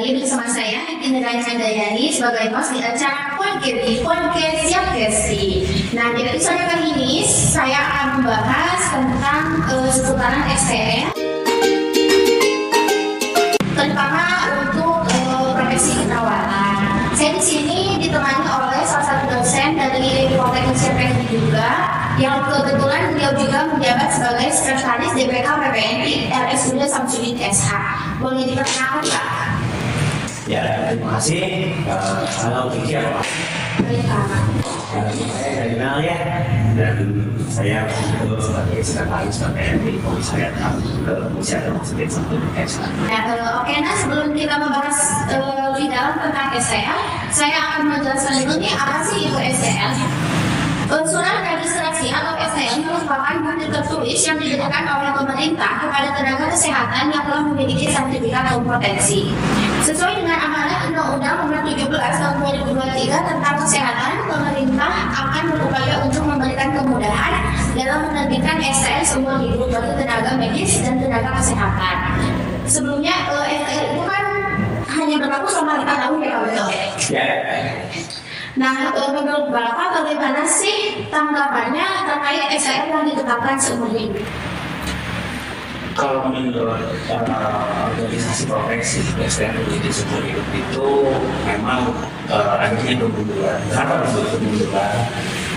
kembali bersama saya Indra Chandayani sebagai host di acara Podcast Siap Gesti. Nah, di episode kali ini saya akan membahas tentang seputaran STM, terutama untuk profesi keperawatan. Saya di sini ditemani oleh salah satu dosen dari Politeknik Siap juga, yang kebetulan beliau juga menjabat sebagai sekretaris DPK PPNI RSUD Samsudin SH. Boleh diperkenalkan, Pak? Ya, terima kasih. Halo, Kiki apa? Baik, Pak. Saya kenal ya, dan saya betul sebagai sekretaris PPNI Komisariat Komisariat Samsudin SH. Oke, nah sebelum kita membahas lebih dalam tentang STL, saya akan menjelaskan dulu nih apa sih itu STL. Surat registrasi atau STL merupakan bukti tertulis yang diberikan oleh pemerintah kepada tenaga kesehatan yang telah memiliki sertifikat kompetensi. Sesuai dengan amanat Undang-Undang Nomor 17 Tahun 2023 tentang Kesehatan, pemerintah akan berupaya untuk memberikan kemudahan dalam menerbitkan STL seumur hidup bagi tenaga medis dan tenaga kesehatan. Sebelumnya STL itu kan hanya berlaku selama 5 tahun ya, Pak, betul? Ya. Nah, menurut Bapak bagaimana sih tanggapannya terkait STL yang ditetapkan seumur hidup? Kalau menurut organisasi profesi STM menjadi seumur hidup itu memang adanya kemunduran. Kenapa disebut kemunduran?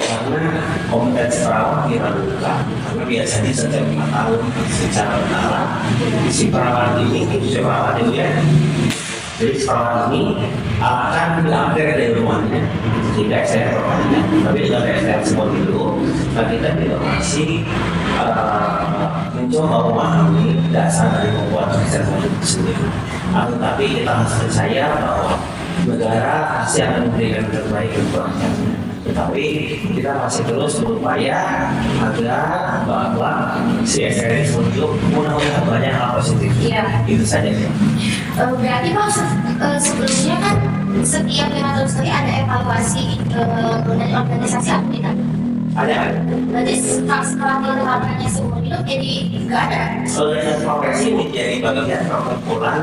Karena kompetensi perawat diragukan. Karena biasanya setiap 5 tahun secara berkala si perawat ini ya. Jadi perawat ini akan diambil dari rumahnya jika STM perawatnya, tapi dengan STM seumur hidup, kita juga masih mencoba memahami dasar dari pembuatan STM itu sendiri. Tetapi kita masih percaya bahwa negara pasti akan memberikan yang terbaik untuk rakyatnya. Tetapi kita masih terus berupaya agar bahwa si STM seumur hidup mudah-mudahan banyak hal positif. Iya. Itu saja. Berarti Pak, sebelumnya kan setiap 5 tahun sekali ada evaluasi dari organisasi apa tidak? Ada. Berarti setelah ditetapkannya seumur hidup jadi nggak ada? Organisasi profesi menjadi bagian perkumpulan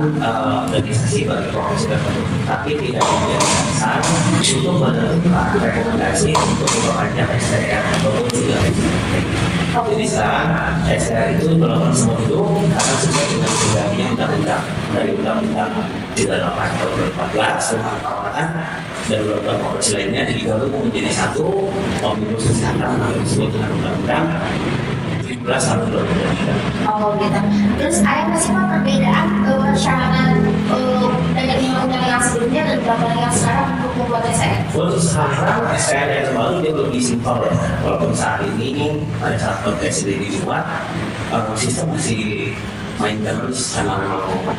organisasi bagi profesi tertentu, tapi tidak menjadi dasar untuk menentukan rekomendasi untuk memperpanjang STR ataupun juga STR. Jadi sekarang STR itu berlaku seumur hidup karena sesuai dengan ketentuan undang-undang dari Undang-Undang 38 tahun 2014 tentang perawatan dan beberapa profesi lainnya digabung menjadi satu omnibus kesehatan yang disebut dengan Undang-Undang 17 tahun 2023. Oh gitu. Terus ada nggak sih Pak perbedaan syarat dari undang-undang yang sebelumnya dan undang-undang yang sekarang untuk membuat STR? Untuk sekarang STR yang terbaru dia lebih simpel ya. Walaupun saat ini pada saat podcast ini dibuat, sistem masih main terus karena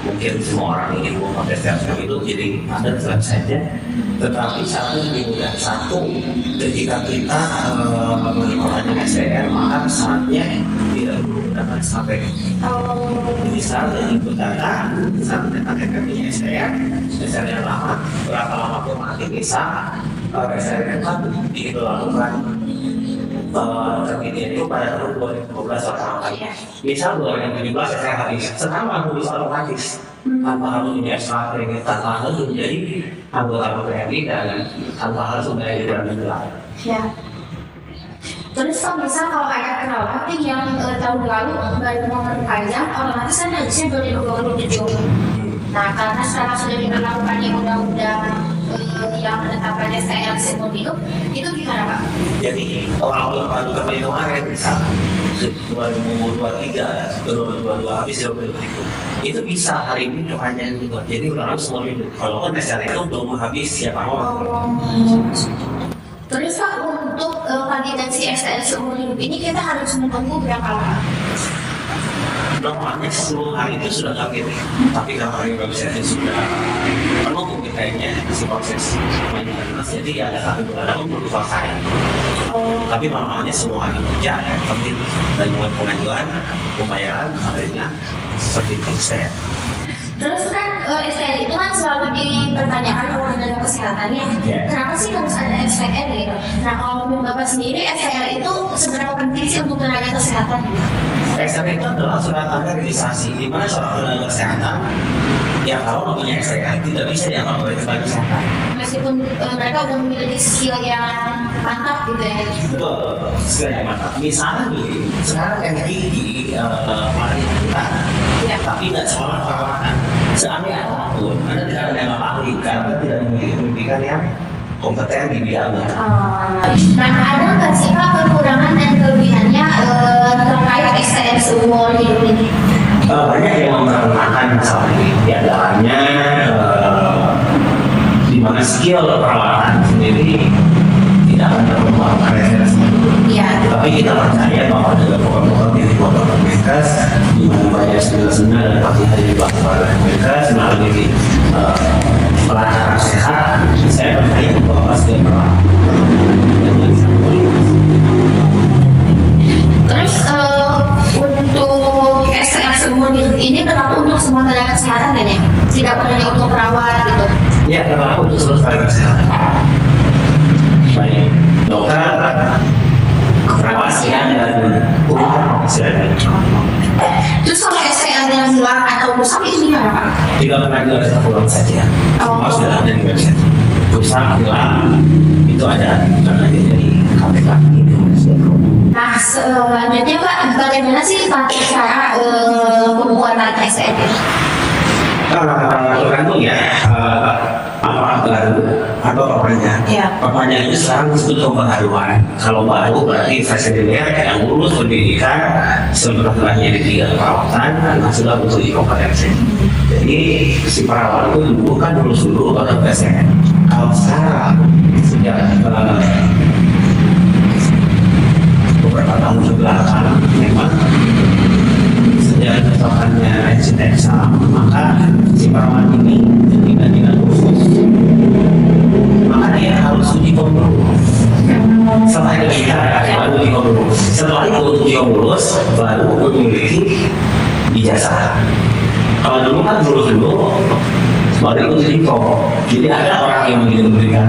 mungkin semua orang ingin membuat STR itu jadi ada website-nya. Tetapi satu ketika kita melakukan STR maka saatnya tidak perlu menggunakan sampai misalnya input data saat kita STR yang lama berapa lama pun nanti bisa STR kan dilakukan terkini itu pada tahun 2015 otomatis. Misal 2017 STR habis, sekarang harus otomatis tanpa harus punya STR tanpa harus menjadi anggota PPNI dan tanpa harus menjadi perawat. Ya. Terus misal kalau ada perawat yang tahun lalu baru mau memperpanjang, otomatis kan harusnya 2027. Nah, karena sekarang sudah diberlakukannya undang-undang yang menetapkan STR seumur hidup, itu gimana Pak? Jadi kalau kembali kemarin misal 2023, 2022 habis 2023 itu bisa hari ini perpanjangan juga. Jadi udah seumur hidup. Kalau kan STR itu belum habis siapa mau. Terus Pak, untuk kandidasi STR seumur hidup ini kita harus menunggu berapa lama? Normalnya 10 hari itu sudah target, tapi kalau hari prosesnya sudah penuh kayaknya si proses maintenance, jadi ada 1 bulan pun perlu selesai. Tapi normalnya semua hari kerja ya, penting dan pengajuan pembayaran akhirnya seperti itu saya. Terus kan STR itu kan selalu dipertanyakan oleh tenaga kesehatannya. Kenapa sih harus ada STR gitu? Nah kalau menurut Bapak sendiri STR itu seberapa penting sih untuk tenaga kesehatan? STP itu adalah surat tanda registrasi di mana seorang tenaga kesehatan yang kalau nggak punya STP tidak bisa dianggap sebagai kesehatan. Meskipun mereka udah memiliki skill yang mantap gitu ya. Betul, skill yang mantap. Misalnya nih, sekarang MI di mari kita, tapi tidak sekolah perawatan. Seandainya apapun, Anda tidak ada yang ahli karena tidak memiliki pendidikan yang kompeten di bidangnya. Nah, ada nggak sih Pak kekurangan dan kelebihannya terkait STM seumur hidup ini? Banyak yang memperkenalkan masalah ini. Di antaranya di mana skill perawatan sendiri tidak akan berkembang pada Iya. Tapi kita percaya bahwa ada program-program yang dibuat oleh Kemenkes di mana banyak senior-senior dan pelatihan yang dilakukan oleh Kemenkes melalui pelatihan sehat. Saya percaya bahwa skill perawatan Terus untuk STM seumur hidup ini berlaku untuk semua tenaga kesehatan kan ya? Tidak hanya untuk perawat gitu? ya berlaku untuk seluruh tenaga kesehatan. Baik dokter, keperawatan dan profesional. Terus kalau STM yang hilang atau rusak itu gimana Pak? Tidak pernah kita pulang saja. Harus ada di website. Rusak hilang itu ada karena dia dari KPK itu. Nah selanjutnya Pak, bagaimana sih Pak cara pembuatan STM? Tergantung ya apakah baru atau perpanjang. Perpanjang itu sekarang disebut pembaharuan. Kalau baru berarti fasilitas yang lulus pendidikan sebenarnya di 3 perawatan dan sudah butuh kompetensi. Jadi si perawat itu dulu kan lulus dulu baru PSN. Kalau sekarang sejak beberapa tahun sebelumnya memang sejak kecocokannya exam maka si perawat ini ketika dia lulus maka dia harus uji kom dulu. Setelah itu kita baru uji kom dulu. Setelah itu uji kom lulus baru memiliki ijazah. Kalau dulu kan lulus dulu baru ikut uji kom. Jadi ada orang yang memberikan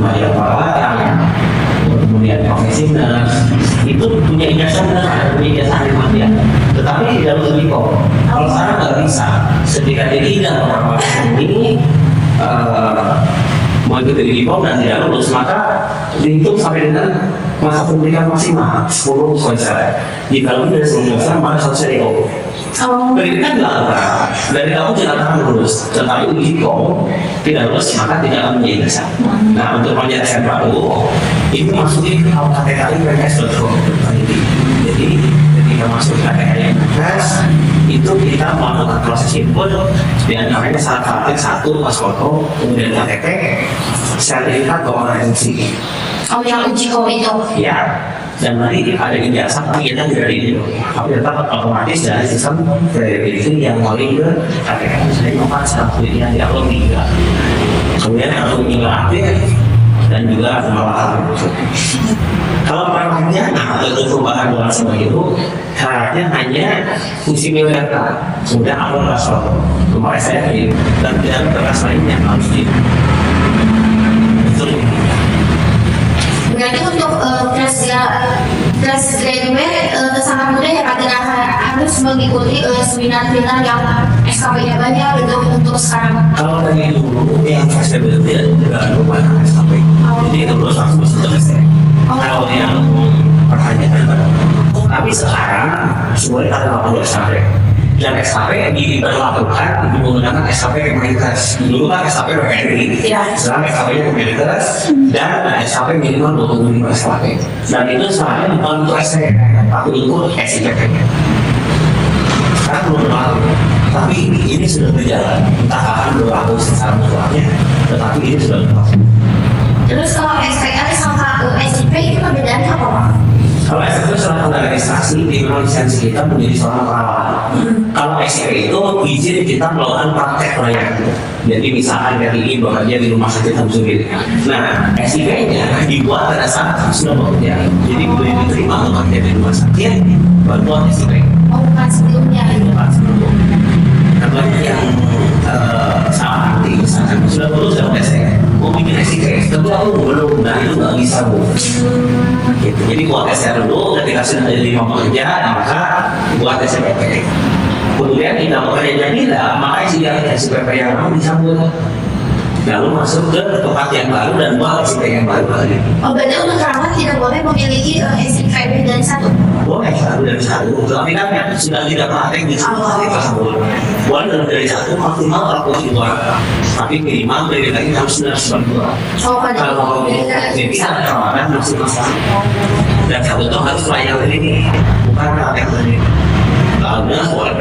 bayar perawatan kemudian profesional itu punya ijazah benar, punya ijazah ya. Tetapi tidak harus dikom. Kalau sekarang nggak bisa. Ketika dia tidak orang ini mau ikut dikom dan tidak lulus maka dihitung sampai dengan masa pendidikan maksimal 10 semester. Jika lebih dari 10 semester maka selesai dikom. Pendidikan dilakukan dari kamu tidak akan lulus, tetapi dikom tidak lulus maka tidak akan menjadi ijazah. Nah untuk penjelasan baru itu maksudnya kalau KTKI PNS betul. Jadi ketika masuk KTKI PNS itu kita melakukan proses input dan namanya syarat satu pas foto kemudian KTP sertifikat kompetensi. Yang uji kom itu? Ya. Dan nanti ada ijazah tapi kita tidak itu. Tapi tetap otomatis dari sistem verifikasi yang mulai ke KTKI misalnya nomor satu ini yang diupload 3. Kemudian kalau tinggal update dan juga pembahasan. Kalau perpanjangan atau perubahan bahasa itu syaratnya hanya fungsi militer, kemudian upload password, nomor STM dan tidak ada berkas lainnya yang harus di. Berarti untuk fresh graduate sangat mudah ya Pak, tidak harus mengikuti seminar-seminar yang SKP-nya banyak untuk sekarang. Kalau dari dulu yang fresh graduate tidak ada banyak SKP, jadi itu harus masuk ke STM. Kalau yang pertanyaan tapi sekarang semuanya ada 80 SKP. Dan SKP yang diberlakukan menggunakan SKP Kemenkes. Dulu kan SKP PNI, sekarang SKP-nya Kemenkes dan SKP minimal 25 SKP. Dan itu sebenarnya bukan untuk STM, tapi untuk SIPP. Sekarang belum berlaku, tapi ini sudah berjalan. Entah akan berlaku secara mutlaknya, tetapi ini sudah berlaku. Terus kalau SPL sama SIP itu perbedaannya apa Pak? Kalau SIP itu setelah tanda registrasi, di mana lisensi kita menjadi seorang perawat. Kalau SIP itu izin kita melakukan praktek proyek. Jadi misalkan dari ini bekerja di rumah sakit sendiri. Nah, SIP-nya dibuat pada saat sudah bekerja. Jadi boleh diterima untuk bekerja di rumah sakit, baru buat SIP. Bukan sebelumnya. Bukan sebelumnya. banyak yang salah arti misalkan sudah lulus dalam STM mau bikin STM tapi aku belum, nah itu nggak bisa bu gitu. Jadi buat STM dulu ketika sudah jadi mau kerja maka buat SPP, kemudian kita mau kerja tidak maka SPP yang mau disambut lalu masuk ke tempat yang baru dan buat SPP yang baru lagi. Oh, berarti untuk perawat tidak boleh memiliki SPP dari satu? Boleh satu dari satu, tapi kan sudah tidak praktek di semua kita sebut. Boleh dari satu maksimal 42, tapi minimal dari lagi harus sudah 92. Oh, Kalau jadi ada perawatan maksimal satu. Dan satu itu harus layak ini, bukan praktek ini. Lalu boleh.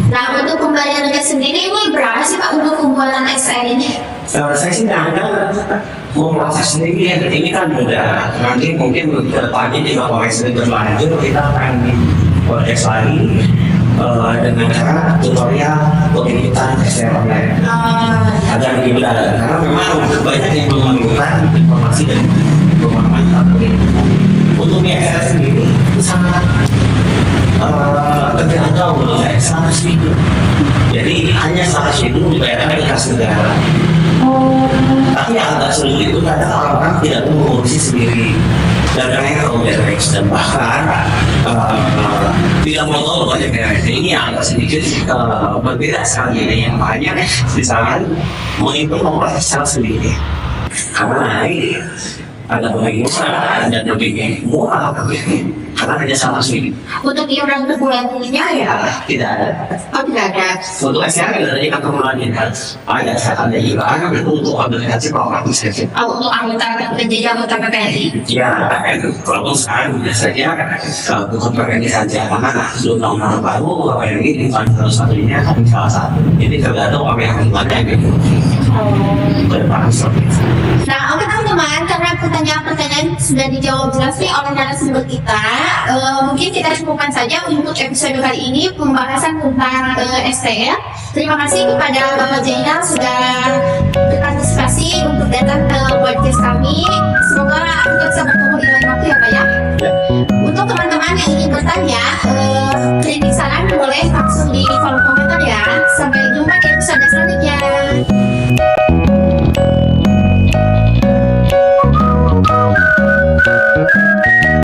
Nah, untuk pembayarannya sendiri ini berapa sih Pak untuk pembuatan STM ini? Saya sih kadang mau proses sendiri ya, ini kan beda. Nanti mungkin ke depannya jika proses ini berlanjut kita akan proses lagi dengan cara tutorial pembibitan STM online agar lebih mudah. Karena memang banyak yang memerlukan informasi dan pemahaman untuk STM sendiri itu sangat terjangkau menurut saya 100.000. Jadi hanya 100.000 dibayarkan di kas negara. Tapi yang agak sulit itu kadang orang-orang tidak mau mengurusi sendiri dan mereka beres dan bahkan tidak mau tahu banyak beres. Ini yang agak sedikit berbeda sekali yang banyak misalnya menghitung nomor secara sendiri karena ini ada lebih murah dan lebih murah karena hanya sama sendiri. Untuk iuran per bulannya ya? Tidak ada. Oh, tidak ada. Untuk SR tidak ada ikan kemudian ada ada iuran untuk organisasi perawat misalnya. Oh, untuk anggota menjadi anggota PPRI? Ya, kalau sekarang biasanya bukan PPRI saja karena sudah undang-undang baru PPRI di salah satunya salah satu. Jadi tergantung apa yang ada gitu. Nah, oke teman-teman, karena pertanyaan-pertanyaan sudah dijawab jelas nih oleh narasumber kita, mungkin kita cukupkan saja untuk episode kali ini pembahasan tentang STM. Terima kasih kepada Bapak Zainal sudah berpartisipasi untuk datang ke podcast kami. Semoga kita bisa